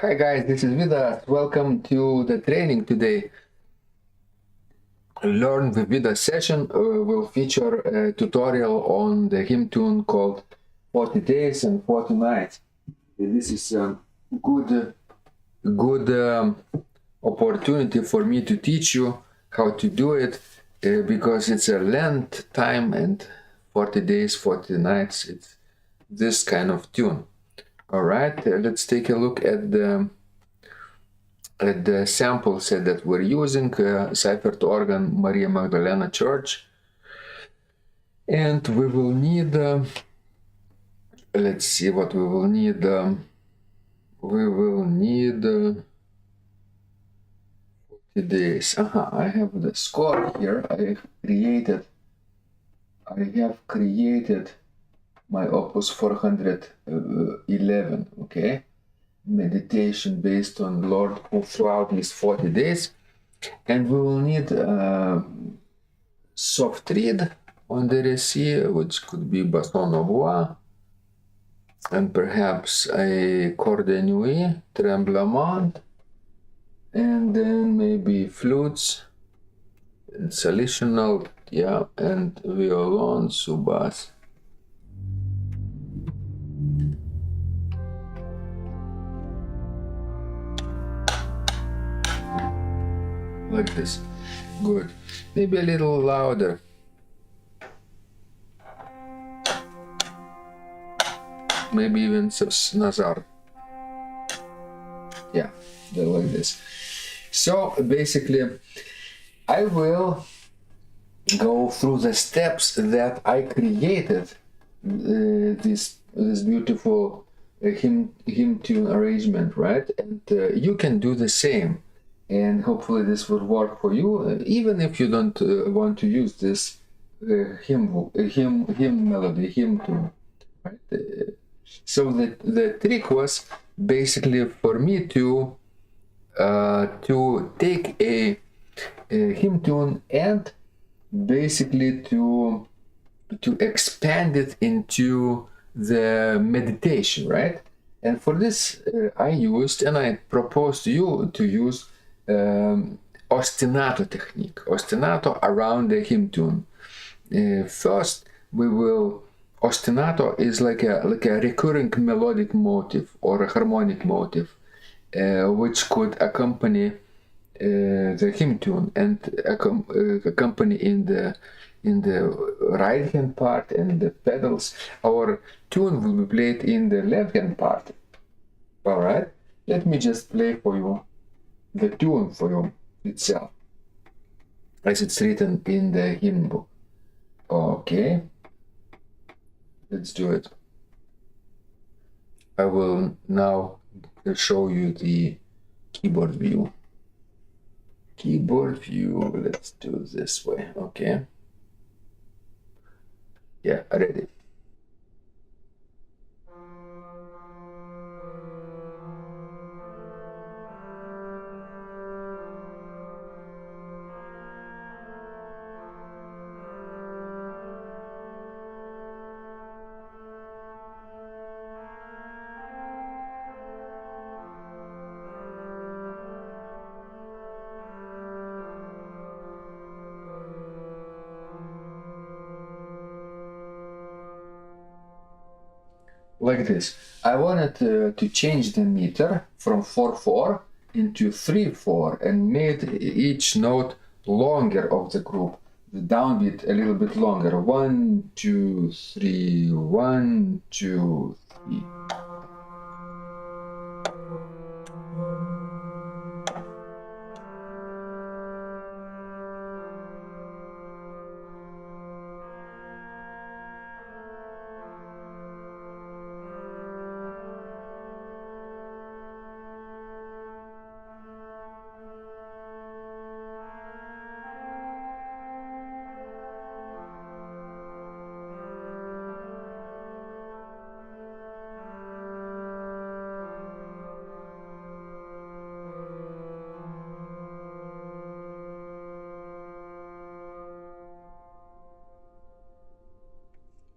Hi guys, this is Vidas. Welcome to the training today. Learn with Vidas session will feature a tutorial on the hymn tune called 40 Days and 40 Nights. This is a good opportunity for me to teach you how to do it because it's a Lent time and 40 days, 40 nights. It's this kind of tune. All right, let's take a look at the sample set that we're using, Seifert organ, Maria Magdalena Church. And we will need, let's see what we will need. We will need 40 days. I have the score here. I have created my opus 411, okay? Meditation based on Lord who throughout these 40 days, and we will need soft reed on the récit, which could be basson au bois, and perhaps a corde nuit, tremblement, and then maybe flutes, and salitional, yeah, and violon, subbass. Like this. Good. Maybe a little louder. Maybe even Nazar. Yeah, like this. So basically, I will go through the steps that I created this beautiful hymn tune arrangement, right? And you can do the same. And hopefully this will work for you, even if you don't want to use this hymn melody, hymn tune. Right? So the trick was basically for me to take a hymn tune and basically to expand it into the meditation, right? And for this I used, and I propose to you to use ostinato technique, ostinato around the hymn tune. First, we will, ostinato is like a recurring melodic motive or a harmonic motive, which could accompany the hymn tune and accompany in the right hand part and the pedals. Our tune will be played in the left hand part. All right, let me just play for you the tune for you itself as it's written in the hymn book. Okay, let's do it. I will now show you the keyboard view. Let's do this way. Okay, yeah, ready. Like this. I wanted to change the meter from 4/4 into 3/4 and made each note longer of the group, the downbeat a little bit longer. 1, 2, 3, 1, 2, 3.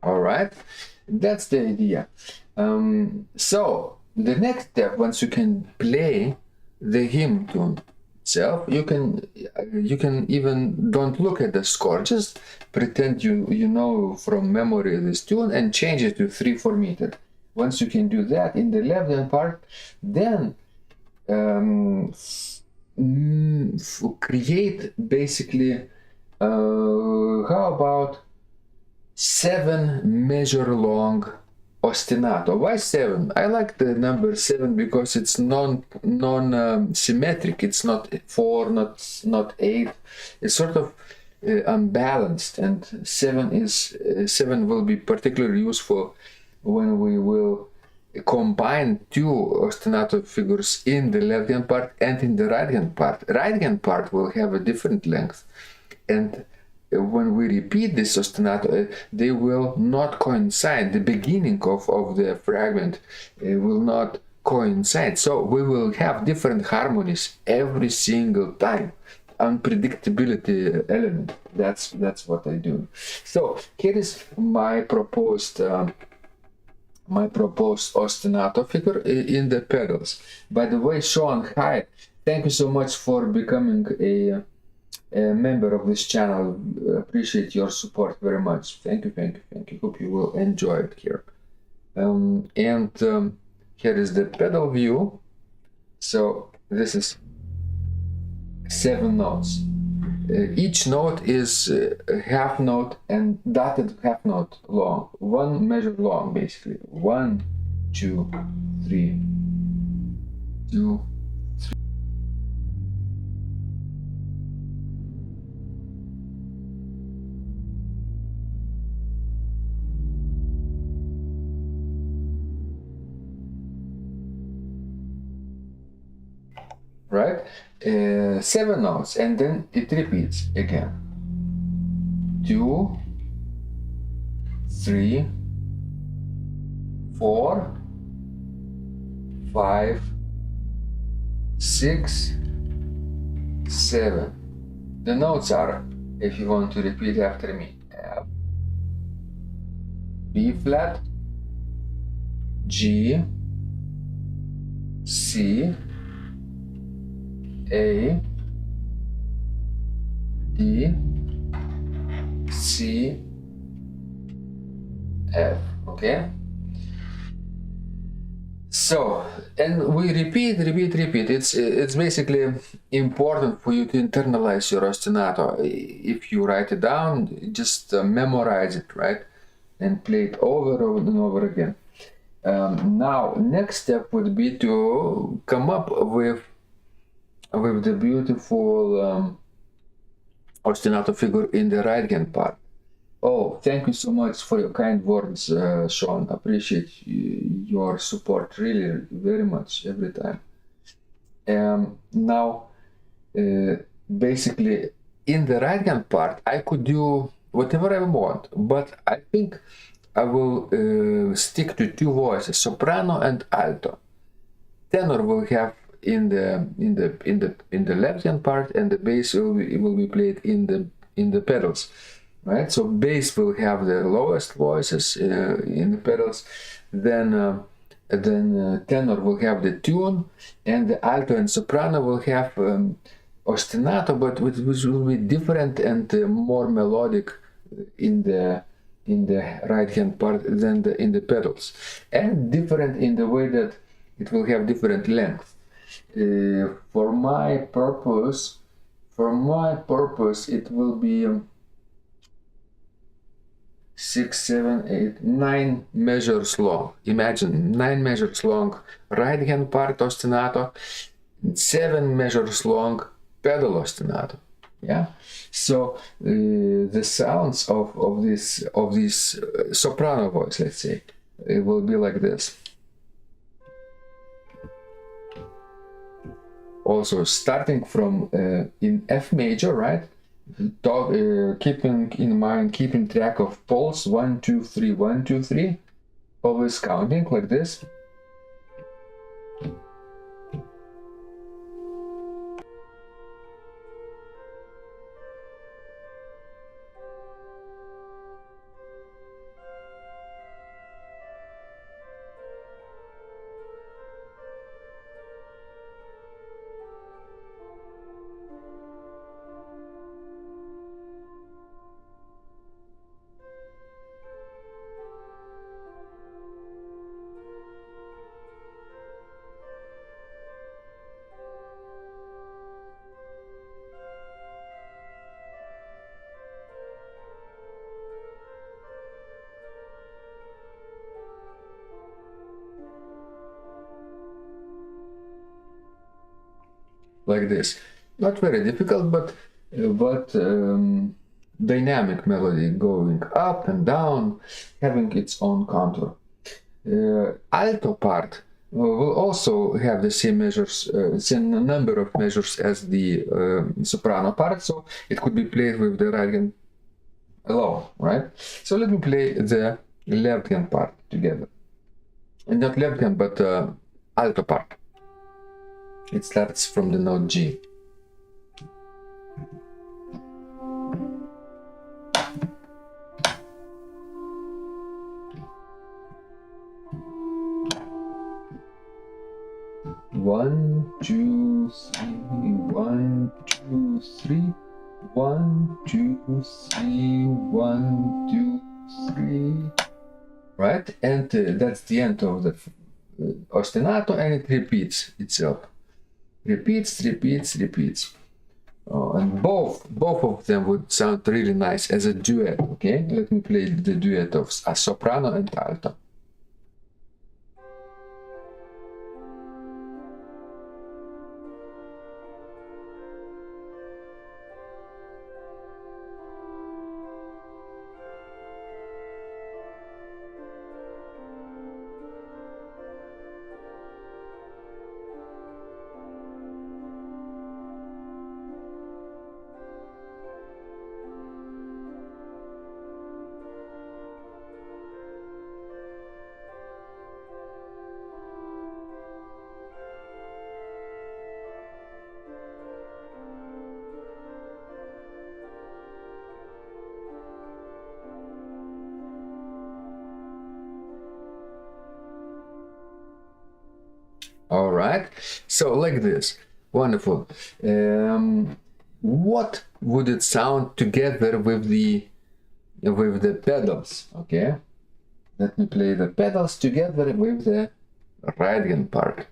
All right, that's the idea. So The next step, once you can play the hymn tune itself, you can even don't look at the score, just pretend you know from memory this tune and change it to 3/4 meter. Once you can do that in the left hand part, then create basically how about 7 measure long ostinato. Why 7? I like the number 7 because it's non symmetric. It's not 4, not 8. It's sort of unbalanced, and 7 will be particularly useful when we will combine 2 ostinato figures in the left hand part and in the right hand part. Right hand part will have a different length, and when we repeat this ostinato, they will not coincide. The beginning of the fragment will not coincide. So we will have different harmonies every single time. Unpredictability element. That's what I do. So here is my proposed ostinato figure in the pedals. By the way, Sean, hi. Thank you so much for becoming a member of this channel. Appreciate your support very much. Thank you. Hope you will enjoy it here. Here is the pedal view. So this is 7 notes. Each note is a half note and dotted half note long, 1 measure long basically. 1, 2, 3, 2. Right? 7 notes, and then it repeats again. 2, 3, 4, 5, 6, 7. The notes are, if you want to repeat after me, F, B flat, G, C, A, D, C, F. Okay? So, and we repeat. It's basically important for you to internalize your ostinato. If you write it down, just memorize it, right? And play it over and over again. Now, next step would be to come up with the beautiful ostinato figure in the right hand part. Oh, thank you so much for your kind words, Sean. Appreciate your support really very much every time. Now, basically, in the right hand part, I could do whatever I want, but I think I will stick to 2 voices, soprano and alto. Tenor will have in the left hand part, and the bass will be played in the pedals, right? So bass will have the lowest voices in the pedals, then tenor will have the tune, and the alto and soprano will have ostinato, but which will be different and more melodic in the right hand part than in the pedals, and different in the way that it will have different length. For my purpose, it will be 6, 7, 8, 9 measures long. Imagine 9 measures long right hand part ostinato, 7 measures long pedal ostinato. Yeah. So the sounds of this soprano voice, let's say, it will be like this. Also starting from in F major, right? Keeping track of pulse 1, 2, 3, 1, 2, 3. Always counting like this. like this. Not very difficult, but dynamic melody going up and down, having its own contour. Alto part will also have the same measures, same number of measures as the soprano part, so it could be played with the right hand alone, right? So let me play the left hand part together. And not left hand, but alto part. It starts from the note G. One, two, three, 1, 2, 3, 1, 2, 3, 1, 2, 3. Right? And that's the end of the ostinato, and it repeats itself. Repeats. And both of them would sound really nice as a duet. Okay, let me play the duet of a soprano and alto. All right, so like this, wonderful. What would it sound together with the pedals? Okay, let me play the pedals together with the right hand part.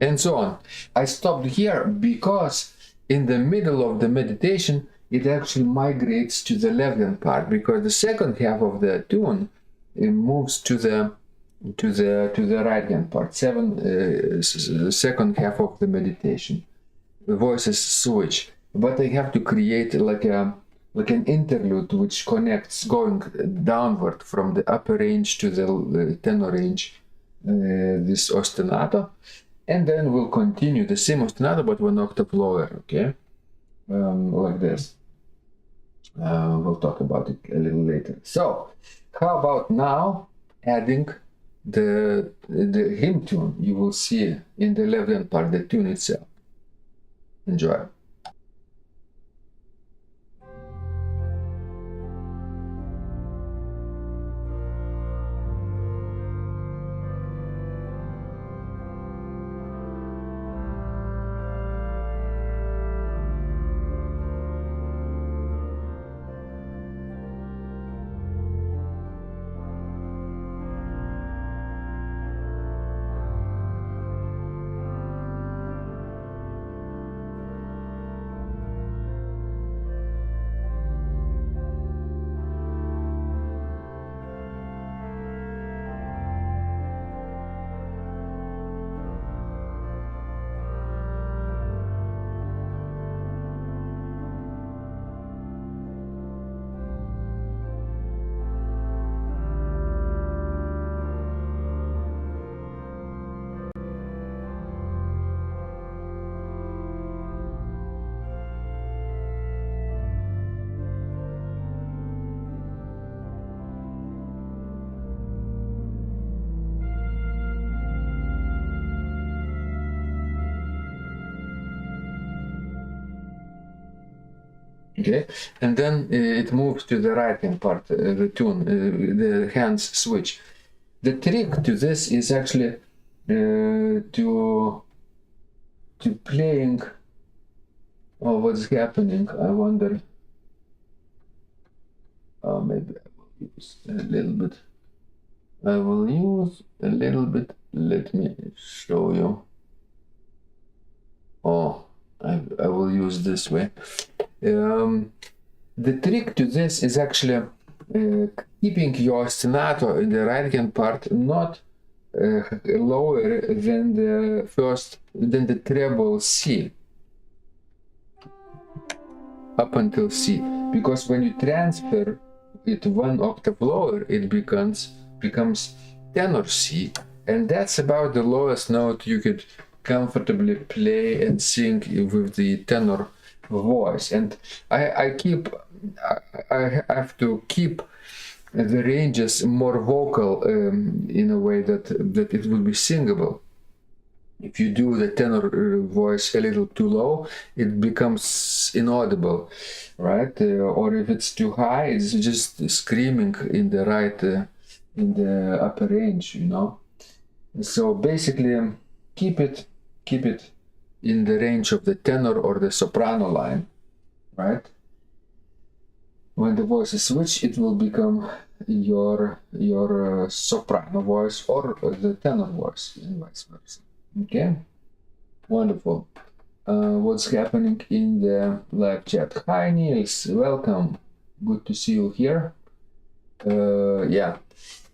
And so on. I stopped here because in the middle of the meditation, it actually migrates to the left hand part, because the second half of the tune it moves to the right hand part. Second half of the meditation, the voices switch, but I have to create like an interlude which connects going downward from the upper range to the tenor range, this ostinato. And then we'll continue the same ostinato but 1 octave lower, okay? Like this. We'll talk about it a little later. So, how about now adding the hymn tune? You will see in the left hand part the tune itself. Enjoy. Okay, and then it moves to the right hand part, the tune, the hands switch. The trick to this is actually to playing. Oh, what's happening? I wonder. Maybe I will use a little bit. I will use a little bit. Let me show you. Oh, I will use this way. The trick to this is actually keeping your ostinato in the right hand part not lower than the treble C, up until C, because when you transfer it 1 octave lower, it becomes tenor C, and that's about the lowest note you could comfortably play and sing with the tenor voice. And I have to keep the ranges more vocal in a way that it will be singable. If you do the tenor voice a little too low, it becomes inaudible, right? Or if it's too high, it's just screaming in the right, in the upper range, you know. So basically, keep it in the range of the tenor or the soprano line, right? When the voice is switched, it will become your soprano voice or the tenor voice, and vice versa. Okay, wonderful. What's happening in the live chat? Hi Niels, welcome. Good to see you here. Yeah.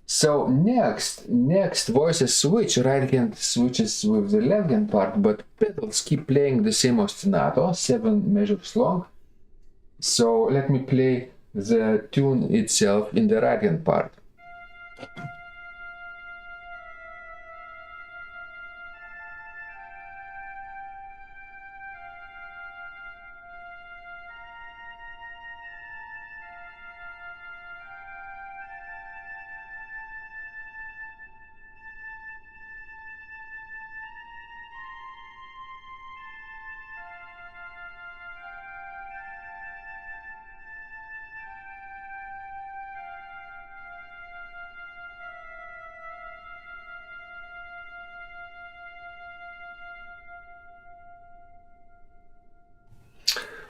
So next voices switch. Right hand switches with the left hand part, but pedals keep playing the same ostinato, 7 measures long. So let me play the tune itself in the right hand part.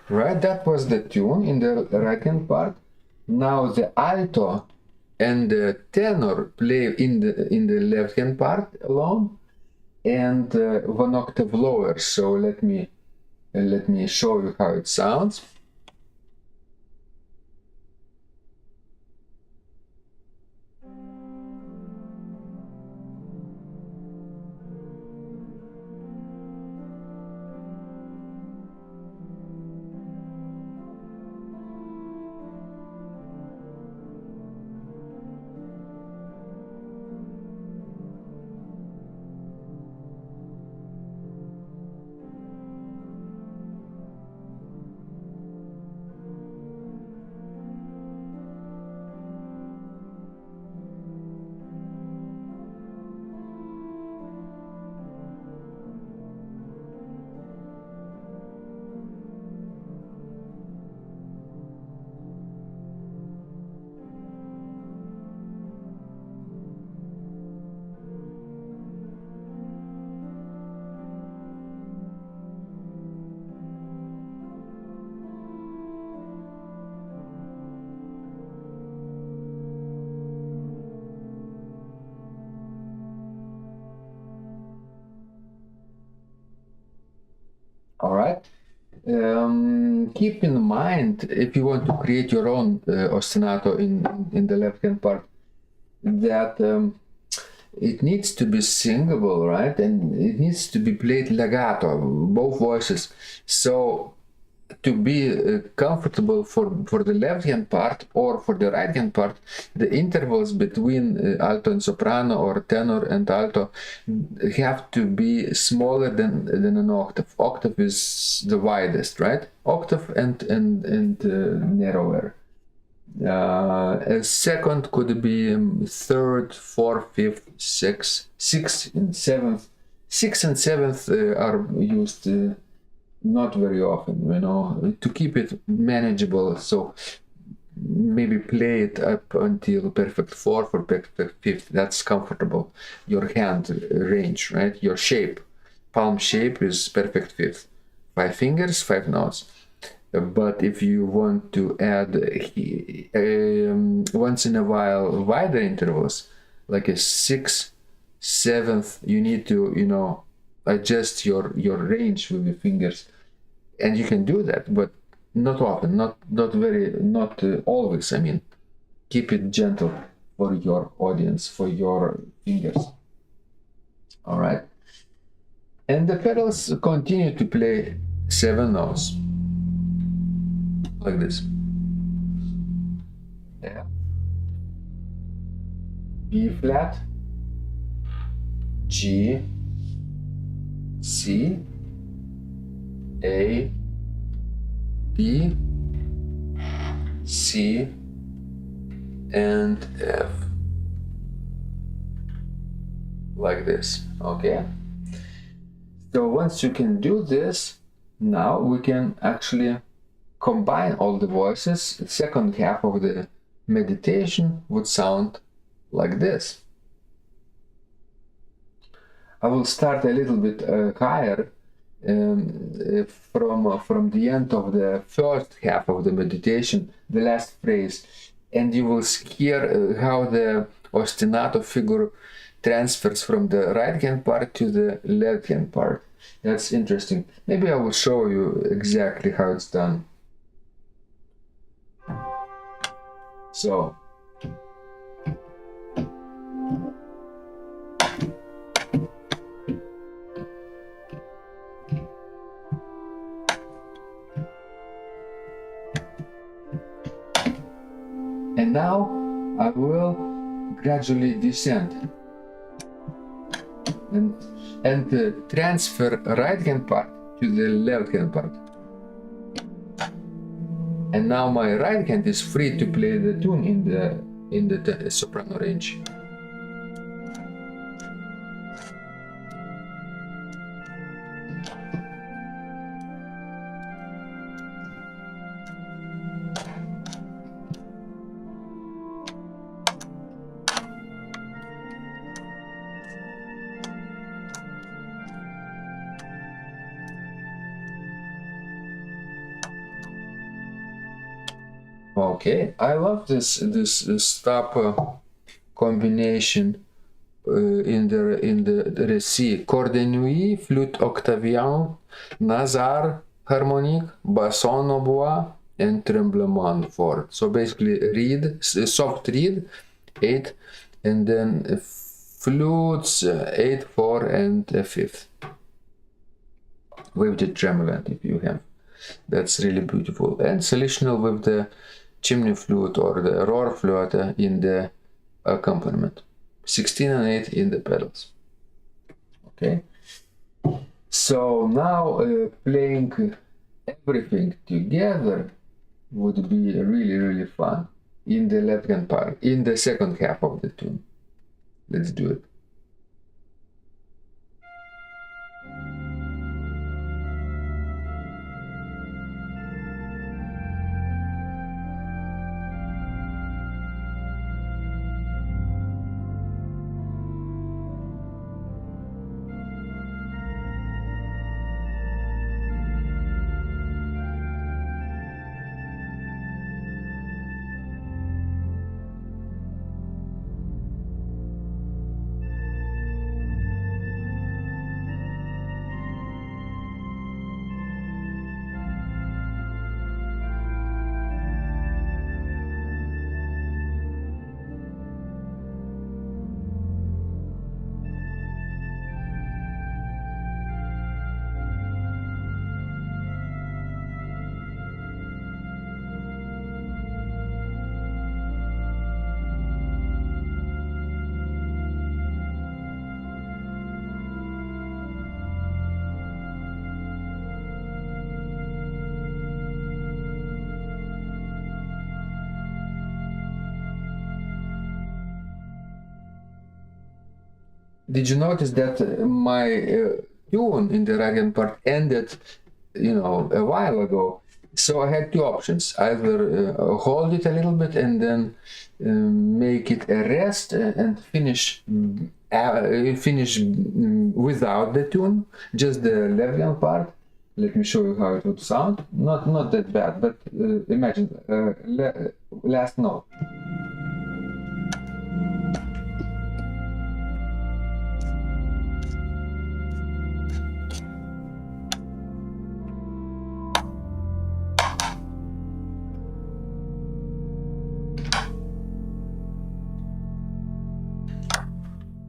Right, that was the tune in the right hand part. Now the alto and the tenor play in the left hand part alone, and 1 octave lower. So let me show you how it sounds. All right. Keep in mind, if you want to create your own ostinato in the left hand part, that it needs to be singable, right? And it needs to be played legato, both voices. So to be comfortable for the left hand part or for the right hand part, the intervals between alto and soprano or tenor and alto have to be smaller than an octave. Octave is the widest, right? Octave and narrower. A second could be third, fourth, fifth, sixth and seventh. Sixth and seventh are used not very often, you know, to keep it manageable. So maybe play it up until perfect fourth or perfect fifth. That's comfortable. Your hand range, right? Your shape, palm shape is perfect fifth. 5 fingers, 5 notes. But if you want to add once in a while wider intervals, like a sixth, seventh, you need to, you know, adjust your range with your fingers, and you can do that, but not often, not always. I mean, keep it gentle for your audience, for your fingers. All right, and the pedals continue to play 7 notes like this. F, B flat, G, C, A, B, C, and F, like this. Okay, so once you can do this, now we can actually combine all the voices. The second half of the meditation would sound like this. I will start a little bit higher from the end of the first half of the meditation, the last phrase, and you will hear how the ostinato figure transfers from the right hand part to the left hand part. That's interesting. Maybe I will show you exactly how it's done. So and now I will gradually descend and transfer right hand part to the left hand part. And now my right hand is free to play the tune in the soprano range. Okay, I love this stop combination in the récit. Corde nuit, flûte octavian, nasar harmonique, basson au bois, and tremblement fort. So basically reed, soft reed, 8, and then flutes 8, 4, and a fifth with the tremolant if you have. That's really beautiful. And solutional with the chimney flute or the rohrflöte in the accompaniment. 16 and 8 in the pedals. Okay. So now playing everything together would be really fun in the left hand part, in the second half of the tune. Let's do it. Did you notice that my tune in the right hand part ended a while ago. So I had two options: either hold it a little bit and then make it a rest and finish without the tune, just the Levlian part. Let me show you how it would sound. Not that bad, but imagine last note.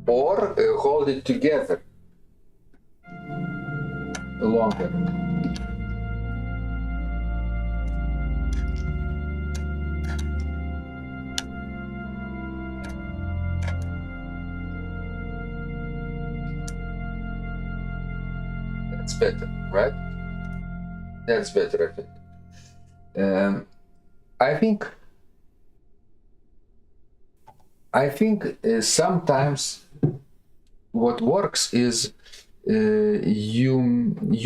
Or hold it together longer. That's better, right? That's better, I think. I think sometimes what works is you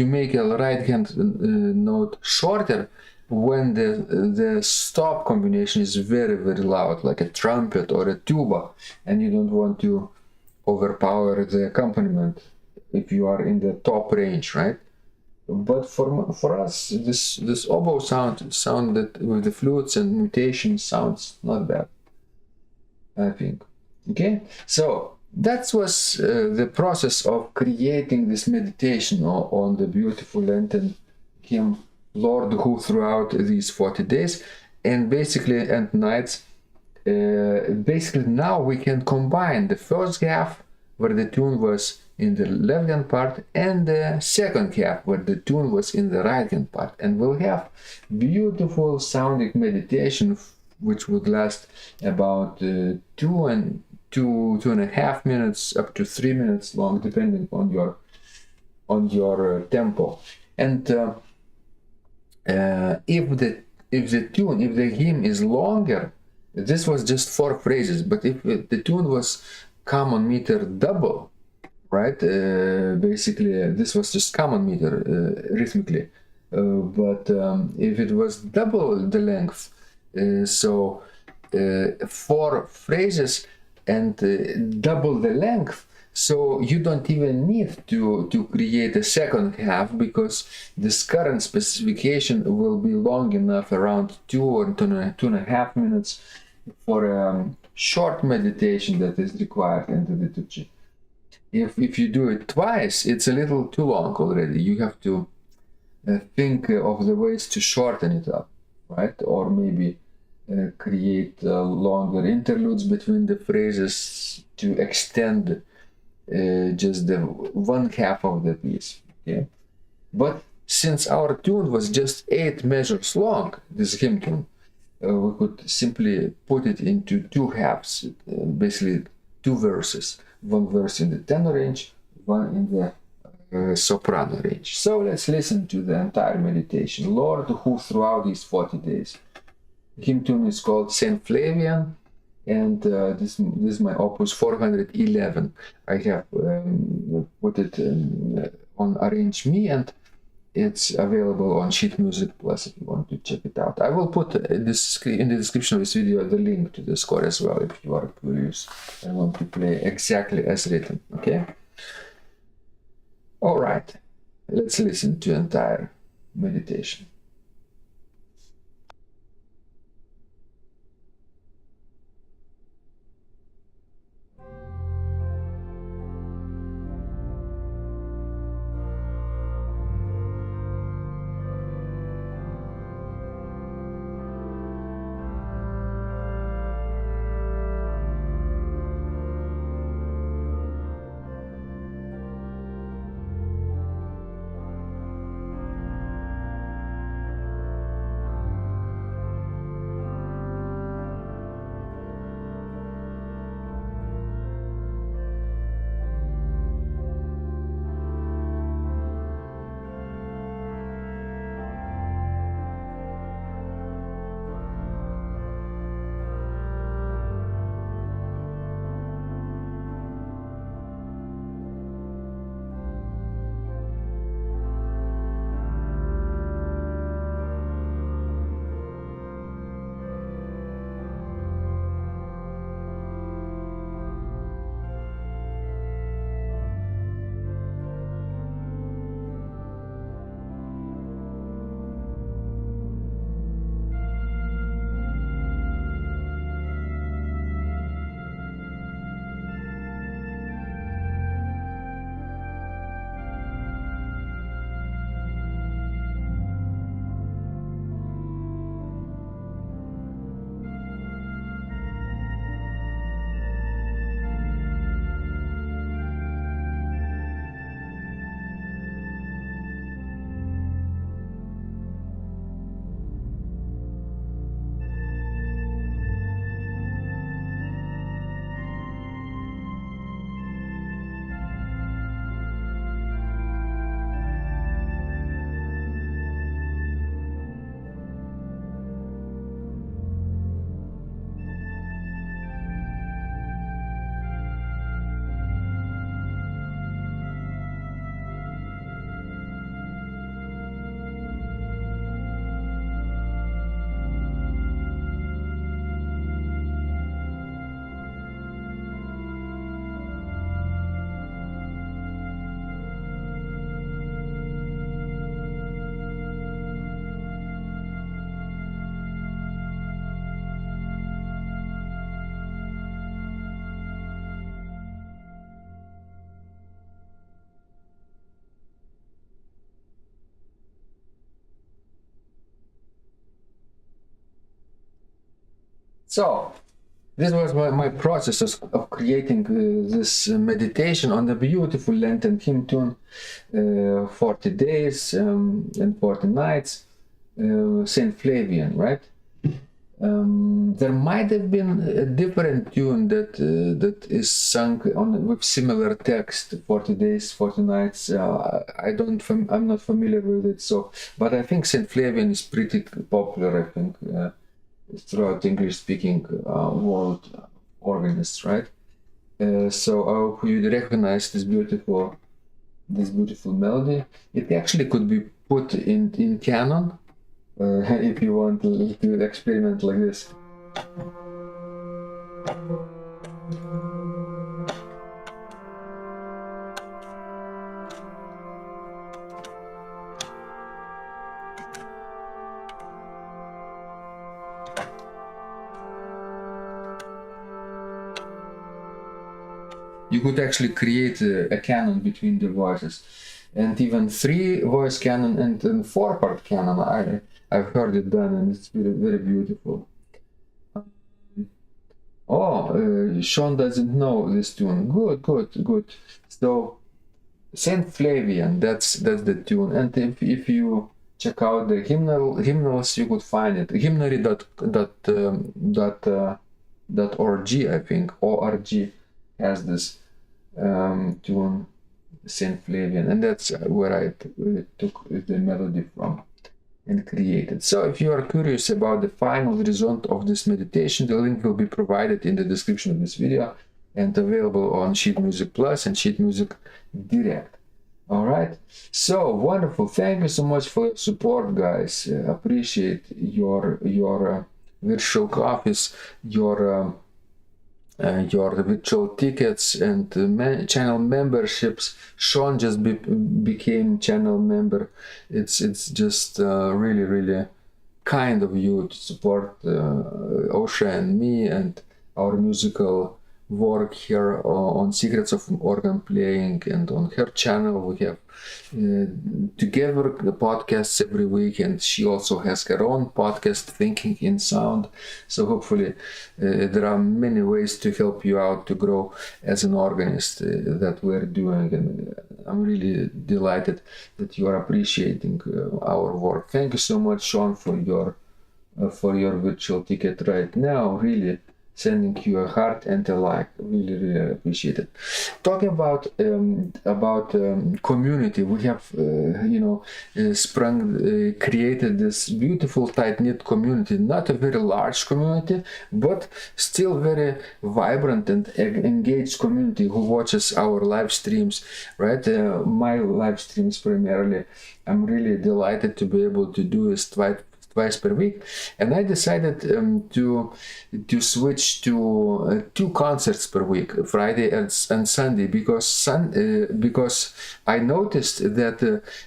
make a right hand note shorter when the stop combination is very loud, like a trumpet or a tuba, and you don't want to overpower the accompaniment if you are in the top range, right? But for us, this oboe sound that with the flutes and mutation sounds not bad, I think. Okay, so that was the process of creating this meditation on the beautiful Lenten hymn, Lord who throughout these 40 days and basically and nights. Basically now we can combine the first half where the tune was in the left hand part and the second half where the tune was in the right hand part, and we'll have beautiful sounding meditation which would last about 2.5 minutes up to 3 minutes long, depending on your tempo. And if the hymn is longer, this was just 4 phrases, but if the tune was common meter double, right? Basically, this was just common meter rhythmically. But if it was double the length, so 4 phrases and double the length, so you don't even need to create a second half, because this current specification will be long enough, around 2 or 2.5 minutes, for a short meditation that is required in the liturgy. If you do it twice, it's a little too long already. You have to think of the ways to shorten it up, right? Or maybe create longer interludes between the phrases to extend just the one half of the piece. Okay? But since our tune was just 8 measures long, this hymn tune, we could simply put it into 2 halves, basically 2 verses. 1 verse in the tenor range, 1 in the soprano range. So let's listen to the entire meditation. Lord who throughout these 40 days. The hymn tune is called Saint Flavian, and this is my opus 411. I have put it on Arrange Me, and it's available on Sheet Music Plus if you want to check it out. I will put in the description of this video the link to the score as well if you are curious and want to play exactly as written. Okay? All right, let's listen to the entire meditation. So this was my process of creating this meditation on the beautiful Lenten hymn tune, 40 days and 40 nights, Saint Flavian, right? There might have been a different tune that is sung with similar text, 40 days, 40 nights. I'm not familiar with it, but I think Saint Flavian is pretty popular, I think, throughout English-speaking world, organists, right? So I hope you recognize this beautiful melody. It actually could be put in canon. If you want to experiment like this. You could actually create a canon between the voices, and even 3-voice canon and 4-part canon. I've heard it done, and it's very, very beautiful. Sean doesn't know this tune. Good. So, Saint Flavian, that's the tune. And if you check out the hymnals, you could find it. Hymnary.org, I think, ORG has this tune, Saint Flavian, and that's where I took the melody from and created. So if you are curious about the final result of this meditation, the link will be provided in the description of this video and available on Sheet Music Plus and Sheet Music Direct. All right, so wonderful. Thank you so much for your support, guys. Appreciate your virtual coffees, your virtual tickets and channel memberships. Sean just became channel member. It's just really kind of you to support Osha and me and our musical work here on Secrets of Organ Playing, and on her channel we have together the podcasts every week, and she also has her own podcast, Thinking in Sound. So hopefully there are many ways to help you out to grow as an organist that we're doing, and I'm really delighted that you are appreciating our work. Thank you so much, Sean, for your virtual ticket right now. Really sending you a heart and a like. Really appreciate it. Talking about community, we have created this beautiful tight-knit community. Not a very large community, but still very vibrant and engaged community who watches our live streams, right? My live streams primarily. I'm really delighted to be able to do this twice per week, and I decided to switch to 2 concerts per week, Friday and Sunday, because I noticed that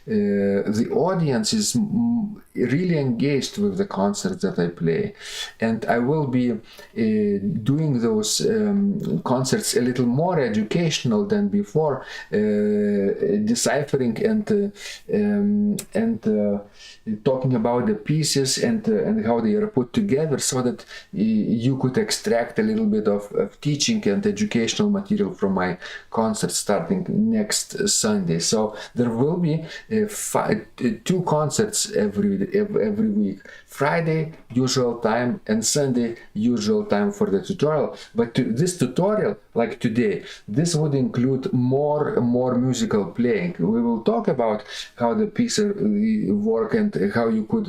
the audience is really engaged with the concerts that I play, and I will be doing those concerts a little more educational than before, deciphering and talking about the pieces and how they are put together, so that you could extract a little bit of teaching and educational material from my concert starting next Sunday. So there will be 2 concerts every week. Friday, usual time, and Sunday, usual time for the tutorial. But this tutorial, like today, this would include more musical playing. We will talk about how the pieces work and how you could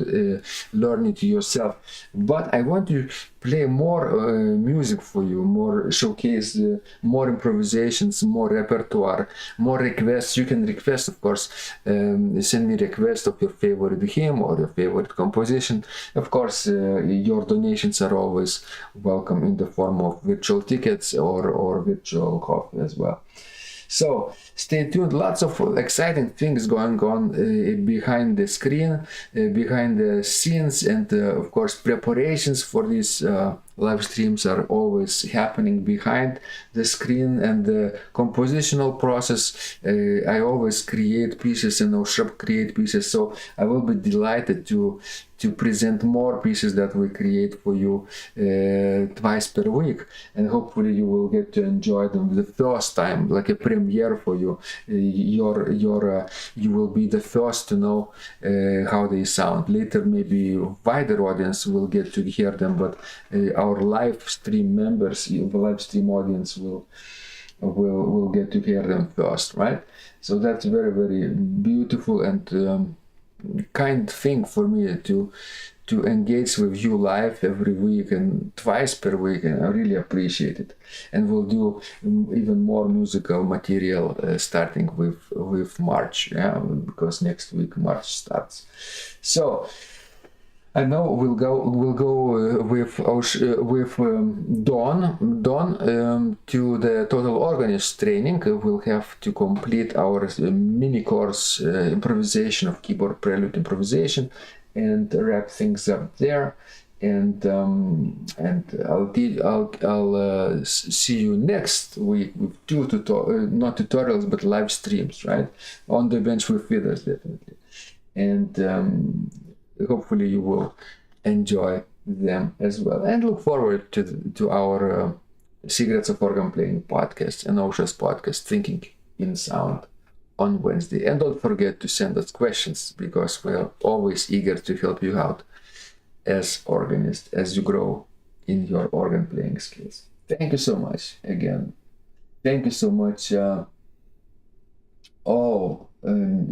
learn it yourself. But I want to play more music for you, more showcase, more improvisations, more repertoire, more requests. You can request, of course, send me requests of your favorite hymn or your favorite composition. Of course, your donations are always welcome in the form of virtual tickets or virtual coffee as well. So stay tuned. Lots of exciting things going on behind the screen, behind the scenes, and of course preparations for these live streams are always happening behind the screen, and the compositional process. I always create pieces, and Aushra create pieces, so I will be delighted to present more pieces that we create for you twice per week, and hopefully you will get to enjoy them the first time, like a premiere for you. You will be the first to know how they sound. Later, maybe wider audience will get to hear them, but our live stream members, the live stream audience will get to hear them first, right? So that's very, very beautiful and kind thing for me to engage with you live every week and twice per week, and I really appreciate it. And we'll do even more musical material starting with March, yeah, because next week March starts. So I know we'll go with Dawn to the total organist training. We'll have to complete our mini course improvisation of keyboard prelude improvisation and wrap things up there. And I'll see you next week with two not tutorials but live streams, right? On the bench with Vidas, definitely. And hopefully you will enjoy them as well, and look forward to our Secrets of Organ Playing podcast and Aushra's podcast, Thinking in Sound, on Wednesday. And don't forget to send us questions, because we're always eager to help you out as organist as you grow in your organ playing skills. Thank you so much again. Thank you so much.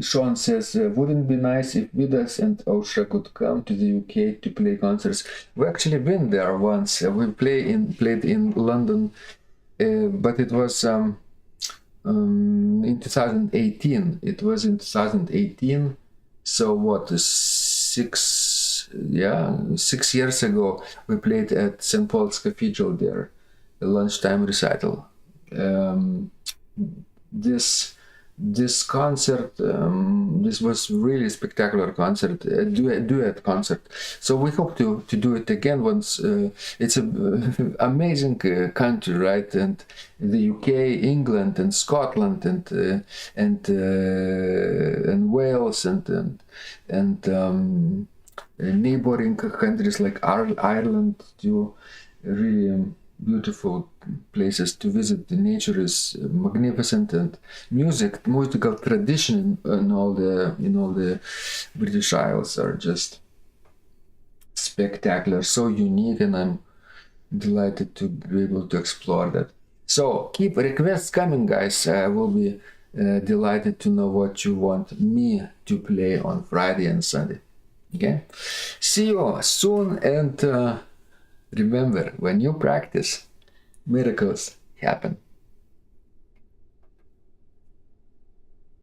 Sean says, wouldn't it be nice if Vidas and Aushra could come to the UK to play concerts? We've actually been there once. We played in London, but it was in 2018. It was in 2018. So what, 6 years ago, we played at St. Paul's Cathedral there, a lunchtime recital. This concert, this was really spectacular concert, a duet concert. So we hope to do it again once. It's an amazing country, right? And the UK, England, and Scotland, and Wales, and neighboring countries like Ireland too. Really beautiful places to visit. The nature is magnificent, and musical tradition in all the British Isles are just spectacular, so unique, and I'm delighted to be able to explore that. So keep requests coming, guys. I will be delighted to know what you want me to play on Friday and Sunday. Okay, see you soon, and remember, when you practice, miracles happen.